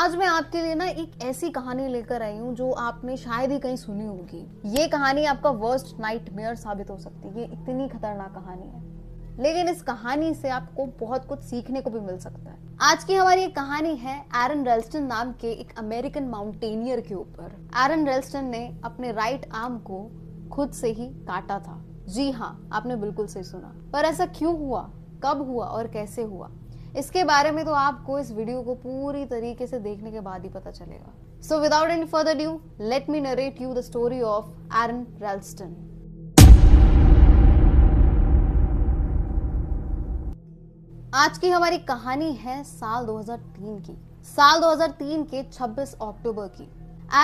आज मैं आपके लिए ना एक ऐसी कहानी लेकर आई हूँ जो आपने शायद ही कहीं सुनी होगी। ये कहानी आपका वर्स्ट नाइटमेयर साबित हो सकती है। ये इतनी खतरनाक कहानी है, लेकिन इस कहानी से आपको बहुत कुछ सीखने को भी मिल सकता है। आज की हमारी एक कहानी है एरन रेल्स्टन नाम के एक अमेरिकन माउंटेनियर के ऊपर। एरन रेल्स्टन ने अपने राइट आर्म को खुद से ही काटा था। जी हाँ, आपने बिल्कुल सही सुना। पर ऐसा क्यों हुआ, कब हुआ और कैसे हुआ, इसके बारे में तो आपको इस वीडियो को पूरी तरीके से देखने के बाद ही पता चलेगा। So without any further due, let me narrate you the story of Aron Ralston. आज की हमारी कहानी है साल 2003 की। साल 2003 के 26 अक्टूबर की।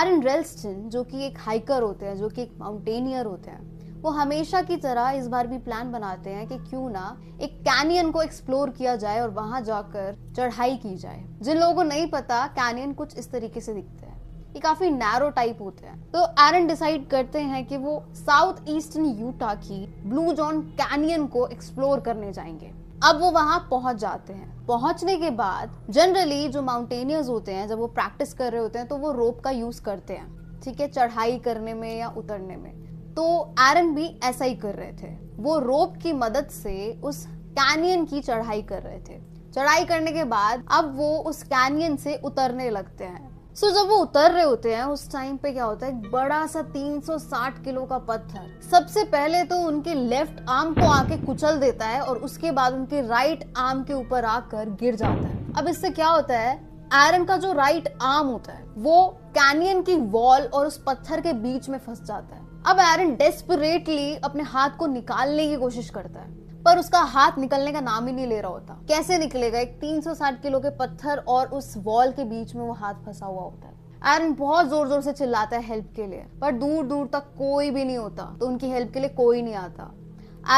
एरन रेल्स्टन जो कि एक हाइकर होते हैं, जो कि एक माउंटेनियर होते हैं, वो हमेशा की तरह इस बार भी प्लान बनाते हैं कि क्यों ना एक कैनियन को एक्सप्लोर किया जाए और वहां जाकर चढ़ाई की जाए। जिन लोगों को नहीं पता, कैनियन कुछ इस तरीके से दिखते हैं। ये काफी नैरो टाइप होते हैं। तो एरन डिसाइड करते हैं कि वो साउथ ईस्टर्न यूटा की ब्लू जॉन कैनियन को एक्सप्लोर करने जाएंगे। अब वो वहां पहुंच जाते हैं। पहुंचने के बाद जनरली जो माउंटेनियर्स होते हैं, जब वो प्रैक्टिस कर रहे होते हैं तो वो रोप का यूज करते हैं, ठीक है, चढ़ाई करने में या उतरने में। तो एरन भी ऐसा ही कर रहे थे। वो रोप की मदद से उस कैनियन की चढ़ाई कर रहे थे। चढ़ाई करने के बाद अब वो उस कैनियन से उतरने लगते हैं। सो जब वो उतर रहे होते हैं उस टाइम पे क्या होता है, एक बड़ा सा 360 किलो का पत्थर सबसे पहले तो उनके लेफ्ट आर्म को आके कुचल देता है और उसके बाद उनके राइट आर्म के ऊपर आकर गिर जाता है। अब इससे क्या होता है, एरन का जो राइट आर्म होता है वो कैनियन की वॉल और उस पत्थर के बीच में फंस जाता है। अब एरन डेस्परेटली अपने हाथ को निकालने की कोशिश करता है, पर उसका हाथ निकलने का नाम ही नहीं ले रहा होता। कैसे निकलेगा, एक 360 किलो के पत्थर और उस वॉल के बीच में वो हाथ फंसा हुआ होता है। एरन बहुत जोर जोर से चिल्लाता है हेल्प के लिए, पर दूर दूर तक कोई भी नहीं होता। तो उनकी हेल्प के लिए कोई नहीं आता।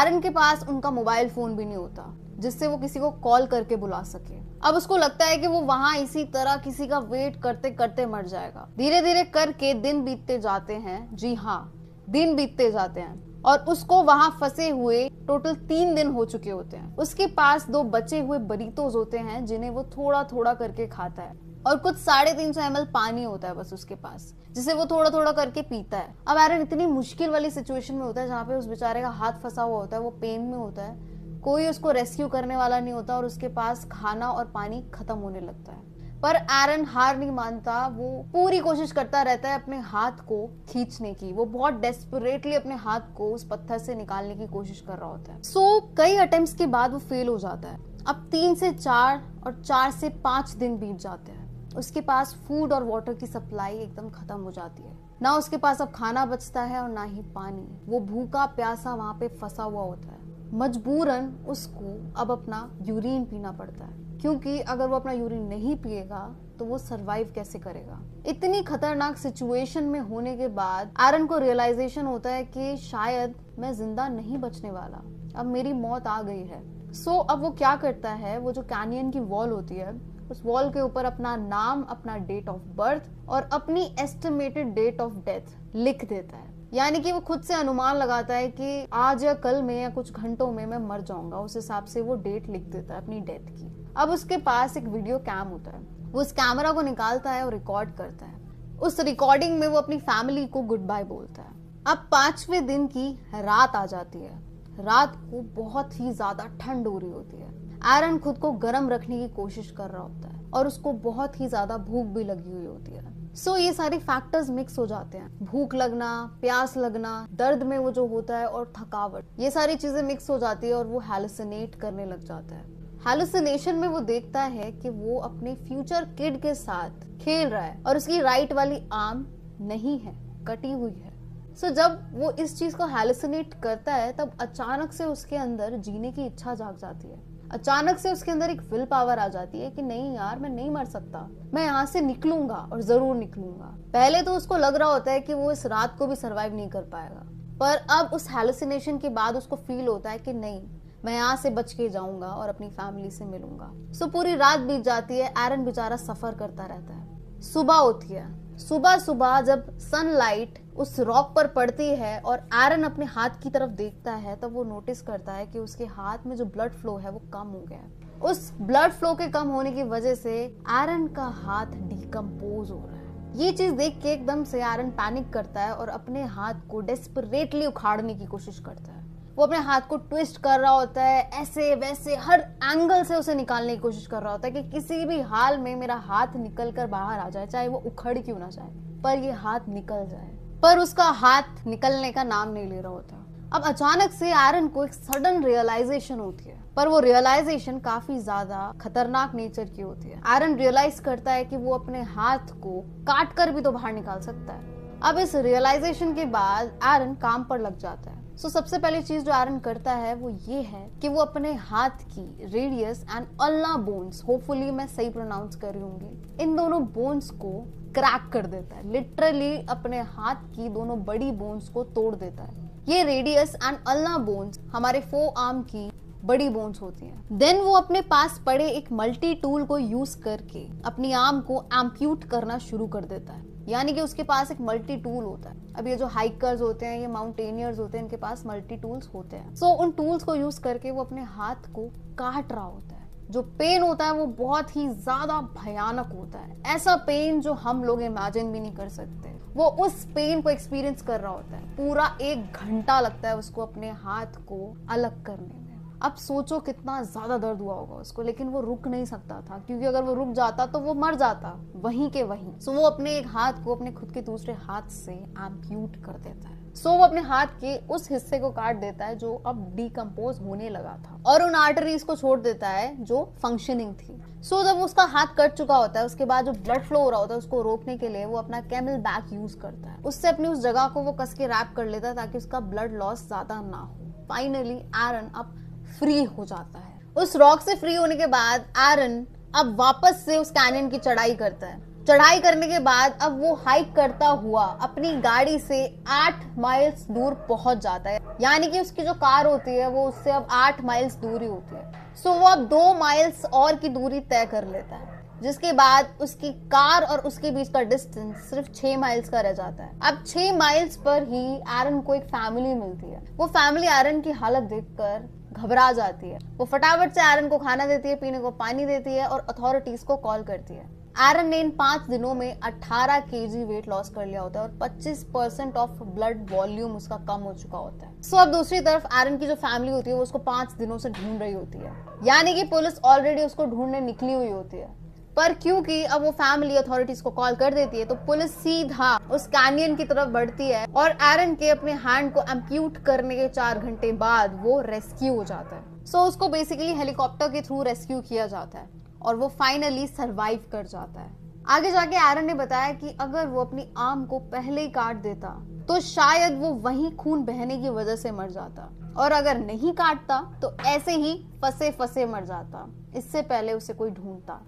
एरन के पास उनका मोबाइल फोन भी नहीं होता जिससे वो किसी को कॉल करके बुला सके। अब उसको लगता है कि वो वहां इसी तरह किसी का वेट करते करते मर जाएगा। धीरे धीरे करके दिन बीतते जाते हैं। जी हाँ, दिन बीतते जाते हैं और उसको वहां फंसे हुए टोटल 3 दिन हो चुके होते हैं। उसके पास 2 बचे हुए बरीतोज होते हैं जिन्हें वो थोड़ा थोड़ा करके खाता है, और कुछ 350 ml पानी होता है बस उसके पास, जिसे वो थोड़ा थोड़ा करके पीता है। अब एरन इतनी मुश्किल वाली सिचुएशन में होता है जहाँ पे उस बेचारे का हाथ फंसा हुआ होता है, वो पेन में होता है, कोई उसको रेस्क्यू करने वाला नहीं होता और उसके पास खाना और पानी खत्म होने लगता है। पर एरन हार नहीं मानता। वो पूरी कोशिश करता रहता है अपने हाथ को खींचने की। वो बहुत डेस्परेटली अपने हाथ को उस पत्थर से निकालने की कोशिश कर रहा होता है। सो कई अटेम्प्ट्स के बाद वो फेल हो जाता है। अब 3 से 4 और 4 से 5 दिन बीत जाते हैं। उसके पास फूड और वाटर की सप्लाई एकदम खत्म हो जाती है। ना उसके पास अब खाना बचता है और ना ही पानी। वो भूखा प्यासा वहां पे फंसा हुआ होता है। मजबूरन उसको अब अपना यूरिन पीना पड़ता है, क्योंकि अगर वो अपना यूरिन नहीं पिएगा तो वो सरवाइव कैसे करेगा। इतनी खतरनाक सिचुएशन में होने के बाद एरन को रियलाइजेशन होता है कि शायद मैं जिंदा नहीं बचने वाला, अब मेरी मौत आ गई है। सो अब वो क्या करता है, वो जो कैनियन की वॉल होती है उस वॉल के ऊपर अपना नाम, अपना डेट ऑफ बर्थ और अपनी एस्टिमेटेड डेट ऑफ डेथ लिख देता है। यानी कि वो खुद से अनुमान लगाता है कि आज या कल में या कुछ घंटों में मैं मर जाऊंगा। उस हिसाब से वो डेट लिख देता है अपनी डेथ की। अब उसके पास एक वीडियो कैम होता है। वो उस कैमरा को निकालता है और रिकॉर्ड करता है। उस रिकॉर्डिंग में वो अपनी फैमिली को गुड बाय बोलता है। अब 5वें दिन की रात आ जाती है। रात को बहुत ही ज्यादा ठंड हो रही होती है। एरन खुद को गर्म रखने की कोशिश कर रहा होता है और उसको बहुत ही ज्यादा भूख भी लगी हुई होती है। सो ये सारे फैक्टर्स मिक्स हो जाते हैं। भूख लगना, प्यास लगना, दर्द में वो जो होता है और थकावट, ये सारी चीजें मिक्स हो जाती है और वो हैलुसिनेट करने लग जाता है। हैलुसिनेशन में वो देखता है कि वो अपने फ्यूचर किड के साथ खेल रहा है और उसकी राइट वाली आर्म नहीं है, कटी हुई है। सो जब वो इस चीज को हैलुसिनेट करता है तब अचानक से उसके अंदर जीने की इच्छा जाग जाती है। अचानक से उसके अंदर एक विल पावर आ जाती है कि नहीं यार, मैं नहीं मर सकता, मैं यहाँ से निकलूंगा और जरूर निकलूंगा। पहले तो उसको लग रहा होता है कि वो इस रात को भी सरवाइव नहीं कर पाएगा, पर अब उस हैलुसिनेशन के बाद उसको फील होता है कि नहीं, मैं यहाँ से बच के जाऊंगा और अपनी फैमिली से मिलूंगा। सो पूरी रात बीत जाती है। एरन बेचारा सफर करता रहता है। सुबह होती है। सुबह सुबह जब सनलाइट उस रॉक पर पड़ती है और एरन अपने हाथ की तरफ देखता है तब वो नोटिस करता है कि उसके हाथ में जो ब्लड फ्लो है वो कम हो गया है। उस ब्लड फ्लो के कम होने की वजह से एरन का हाथ डिकम्पोज हो रहा है। ये चीज देख के एकदम से एरन पैनिक करता है और अपने हाथ को डेस्परेटली उखाड़ने की कोशिश करता है। वो अपने हाथ को ट्विस्ट कर रहा होता है, ऐसे वैसे हर एंगल से उसे निकालने की कोशिश कर रहा होता है कि किसी भी हाल में मेरा हाथ निकल कर बाहर आ जाए, चाहे वो उखड़ क्यों ना जाए, पर ये हाथ निकल जाए। पर उसका हाथ निकलने का नाम नहीं ले रहा होता। अब अचानक से एरन को एक सडन रियलाइजेशन होती है, पर वो रियलाइजेशन काफी ज्यादा खतरनाक नेचर की होती है। एरन रियलाइज करता है कि वो अपने हाथ को काट कर भी तो बाहर निकाल सकता है। अब इस रियलाइजेशन के बाद एरन काम पर लग जाता है। सबसे पहली चीज जो एरन करता है वो ये है कि वो अपने हाथ की radius and ulna bones, hopefully मैं सही प्रोनाउंस कर रही होंगी, इन दोनों बोन्स को क्रैक कर देता है। लिटरली अपने हाथ की दोनों बड़ी बोन्स को तोड़ देता है। ये रेडियस एंड अल्ना बोन्स हमारे फोर आर्म की बड़ी बोन्स होती हैं। देन वो अपने पास पड़े एक मल्टी टूल को यूज करके अपनी आर्म को एम्प्यूट करना शुरू कर देता है। यानी कि उसके पास एक मल्टी टूल होता है। अब ये जो हाइकर्स होते हैं, ये माउंटेनियर्स होते हैं, इनके पास मल्टी टूल्स होते हैं। उन टूल्स को यूज करके वो अपने हाथ को काट रहा होता है। जो पेन होता है वो बहुत ही ज्यादा भयानक होता है, ऐसा पेन जो हम लोग इमेजिन भी नहीं कर सकते। वो उस पेन को एक्सपीरियंस कर रहा होता है। पूरा 1 घंटा लगता है उसको अपने हाथ को अलग करने में। अब सोचो कितना ज्यादा दर्द हुआ होगा उसको, लेकिन वो रुक नहीं सकता था, क्योंकि अगर वो रुक जाता तो वो मर जाता वहीं के वहीं। वो अपने एक हाथ को अपने खुद के दूसरे हाथ से एम्प्यूट कर देता है। वो अपने हाथ के उस हिस्से को काट देता है जो अब डिकम्पोज होने लगा था, और उन आर्टरीज को छोड़ देता है जो फंक्शनिंग थी। जब उसका हाथ कट चुका होता है, उसके बाद जो ब्लड फ्लो हो रहा होता है उसको रोकने के लिए वो अपना कैमल बैक यूज करता है। उससे अपनी उस जगह को वो कस के रैप कर लेता है ताकि उसका ब्लड लॉस ज्यादा ना हो। फाइनली एरन अब फ्री हो जाता है। उस रॉक से फ्री होने के बाद एरन अब वापस से उस कैनियन की चढ़ाई करता है। चढ़ाई करने के बाद अब वो हाइक करता हुआ अपनी गाड़ी से 8 माइल्स दूर पहुंच जाता है। यानी कि उसकी जो कार होती है वो उससे अब 8 माइल्स दूर ही होती है। वो अब 2 माइल्स और की दूरी तय कर लेता है, जिसके बाद उसकी कार और उसके बीच का डिस्टेंस सिर्फ 6 माइल्स का रह जाता है। अब 6 माइल्स पर ही एरन को एक फैमिली मिलती है। वो फैमिली एरन की हालत देखकर घबरा जाती है। वो फटाफट से एरन को खाना देती है, पीने को पानी देती है और अथॉरिटीज को कॉल करती है। एरन ने इन 5 दिनों में 18 केजी वेट लॉस कर लिया होता है और 25% ऑफ ब्लड वॉल्यूम उसका कम हो चुका होता है। अब दूसरी तरफ एरन की जो फैमिली होती है वो उसको 5 दिनों से ढूंढ रही होती है, यानी कि पुलिस ऑलरेडी उसको ढूंढने निकली हुई होती है। पर क्योंकि अब वो फैमिली अथॉरिटीज को कॉल कर देती है तो पुलिस सीधा उस कैनियन की तरफ बढ़ती है और एरन के अपने हैंड को एम्प्यूट करने के 4 घंटे बाद वो रेस्क्यू हो जाता है। उसको बेसिकली हेलीकॉप्टर के थ्रू रेस्क्यू किया जाता है और वो फाइनली सरवाइव कर जाता है। आगे जाके एरन ने बताया कि अगर वो अपनी आर्म को पहले ही काट देता तो शायद वो वहीं खून बहने की वजह से मर जाता, और अगर नहीं काटता तो ऐसे ही फंसे फंसे मर जाता, इससे पहले उसे कोई ढूंढता।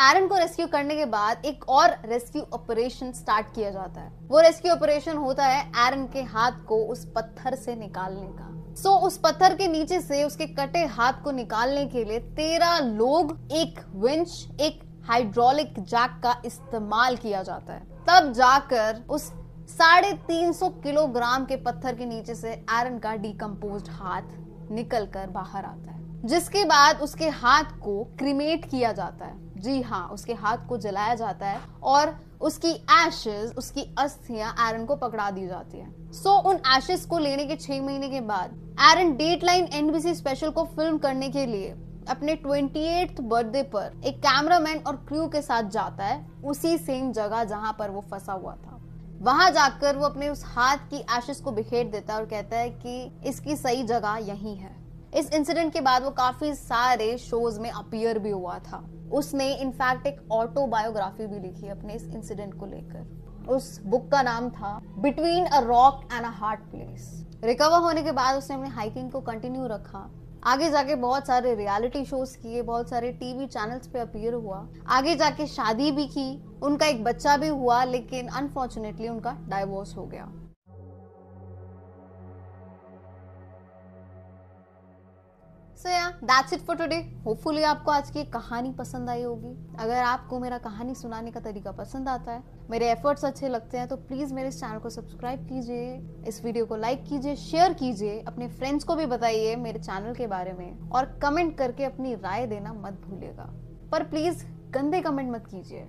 एरन को रेस्क्यू करने के बाद एक और रेस्क्यू ऑपरेशन स्टार्ट किया जाता है। वो रेस्क्यू ऑपरेशन होता है एरन के हाथ को उस पत्थर से निकालने का। उस पत्थर के नीचे से उसके कटे हाथ को निकालने के लिए 13 लोग, एक विंच, एक हाइड्रोलिक जैक का इस्तेमाल किया जाता है। तब जाकर उस 350 किलोग्राम के पत्थर के नीचे से एरन का डिकम्पोज्ड हाथ निकलकर बाहर आता है, जिसके बाद उसके हाथ को क्रीमेट किया जाता है। जी हाँ, उसके हाथ को जलाया जाता है और उसकी एशेज, उसकी अस्थियां एरन को पकड़ा दी जाती है। उन एशेज को लेने के 6 महीने के बाद एरन डेटलाइन एनबीसी स्पेशल को फिल्म करने के लिए अपने 28th बर्थडे पर एक कैमरामैन और क्रू के साथ जाता है, उसी सेम जगह जहां पर वो फंसा हुआ था। वहां जाकर वो अपने उस हाथ की एशेज को बिखेर देता है और कहता है कि इसकी सही जगह यही है। इस इंसिडेंट के बाद वो काफी सारे शोज में अपीयर भी हुआ था। उसने इनफैक्ट एक ऑटोबायोग्राफी भी लिखी अपने इस इंसिडेंट को लेकर। उस बुक का नाम था between a rock and a hard place. Recover होने के बाद उसने अपने हाइकिंग को कंटिन्यू रखा। आगे जाके बहुत सारे रियलिटी शोज किए, बहुत सारे टीवी चैनल्स पे अपीयर हुआ। आगे जाके शादी भी की, उनका एक बच्चा भी हुआ, लेकिन अनफॉर्चुनेटली उनका डाइवोर्स हो गया। That's it for today. Hopefully आपको आज की कहानी पसंद आई होगी। अगर आपको मेरा कहानी सुनाने का तरीका पसंद आता है मेरे एफर्ट्स अच्छे लगते हैं तो प्लीज़ मेरे इस चैनल को सब्सक्राइब कीजिए, इस वीडियो को लाइक कीजिए, शेयर कीजिए, अपने फ्रेंड्स को भी बताइए मेरे चैनल के बारे में, और कमेंट करके अपनी राय देना मत भूलिएगा। पर प्लीज़ गंदे कमेंट मत कीजिए।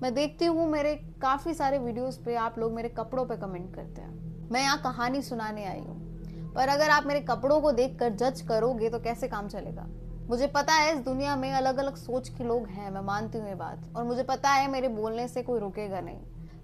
मैं देखती हूँ मेरे काफ़ी सारे वीडियोस पे आप लोग मेरे कपड़ों पे कमेंट करते हैं। मैं यहाँ कहानी सुनाने आई हूँ, पर अगर आप मेरे कपड़ों को देखकर जज करोगे तो कैसे काम चलेगा। मुझे पता है इस दुनिया में अलग अलग सोच के लोग हैं, मैं मानती हूँ ये बात, और मुझे पता है मेरे बोलने से कोई रुकेगा नहीं,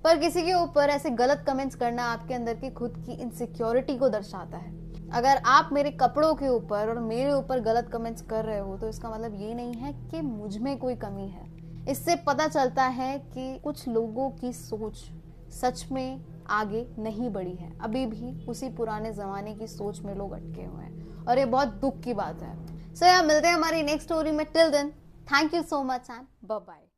पर किसी के ऊपर ऐसे गलत कमेंट्स करना आपके अंदर की खुद की इनसिक्योरिटी को दर्शाता है। अगर आप मेरे कपड़ों के ऊपर और मेरे ऊपर गलत कमेंट्स कर रहे हो तो इसका मतलब ये नहीं है कि मुझ में कोई कमी है। इससे पता चलता है कि कुछ लोगों की सोच सच में आगे नहीं बढ़ी है, अभी भी उसी पुराने जमाने की सोच में लोग अटके हुए हैं, और ये बहुत दुख की बात है। सो यार, मिलते हैं हमारी नेक्स्ट स्टोरी में। Till then, thank you so much and bye bye.